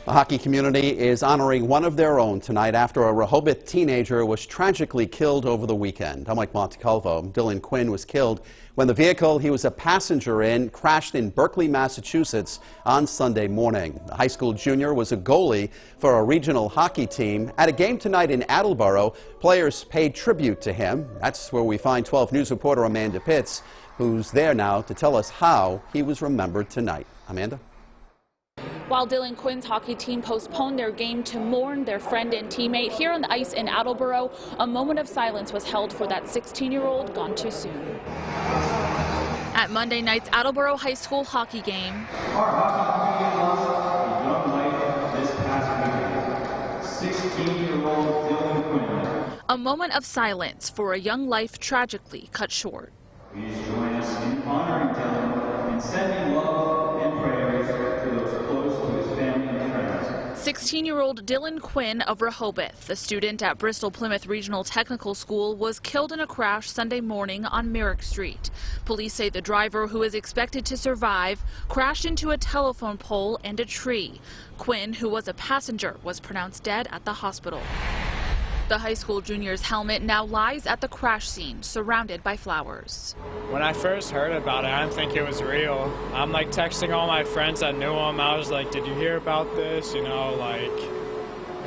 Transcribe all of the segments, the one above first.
The hockey community is honoring one of their own tonight after a Rehoboth teenager was tragically killed over the weekend. I'm Mike Montecalvo. Dylan Quinn was killed when the vehicle he was a passenger in crashed in Berkeley, Massachusetts on Sunday morning. The high school junior was a goalie for a regional hockey team. At a game tonight in Attleboro, players paid tribute to him. That's where we find 12 News reporter Amanda Pitts, who's there now to tell us how he was remembered tonight. Amanda? While Dylan Quinn's hockey team postponed their game to mourn their friend and teammate, here on the ice in Attleboro, a moment of silence was held for that 16-year-old gone too soon. At Monday night's Attleboro High School hockey game, Our hockey community lost a young life this past weekend. 16-year-old Dylan Quinn. A moment of silence for a young life tragically cut short. Please join us in honoring Dylan and sending love and prayers to those close to his family and friends. 16-year-old Dylan Quinn of Rehoboth, the student at Bristol Plymouth Regional Technical School, was killed in a crash Sunday morning on Merrick Street. Police say the driver, who is expected to survive, crashed into a telephone pole and a tree. Quinn, who was a passenger, was pronounced dead at the hospital. The high school junior's helmet now lies at the crash scene, surrounded by flowers. When I first heard about it, I didn't think it was real. I'm like texting all my friends that knew him. I was like, did you hear about this? You know, like,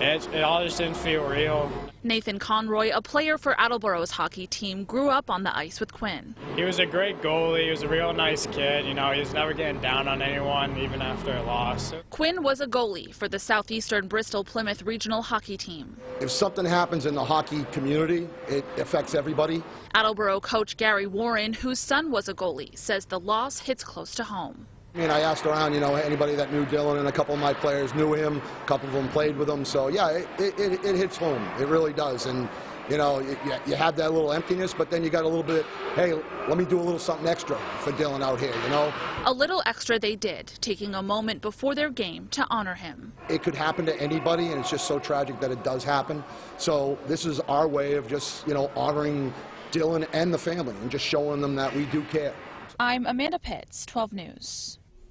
it all just didn't feel real. Nathan Conroy, a player for Attleboro's hockey team, grew up on the ice with Quinn. He was a great goalie. He was a real nice kid. You know, he was never getting down on anyone, even after a loss. Quinn was a goalie for the Southeastern Bristol Plymouth Regional Hockey Team. If something happens in the hockey community, it affects everybody. Attleboro coach Gary Warren, whose son was a goalie, says the loss hits close to home. I mean, I asked around, you know, anybody that knew Dylan, and a couple of my players knew him, a couple of them played with him. So, yeah, it hits home. It really does. And, you know, you have that little emptiness, but then you got a little bit, hey, let me do a little something extra for Dylan out here, you know. A little extra they did, taking a moment before their game to honor him. It could happen to anybody, and it's just so tragic that it does happen. So this is our way of just, you know, honoring Dylan and the family and just showing them that we do care. I'm Amanda Pitts, 12 News.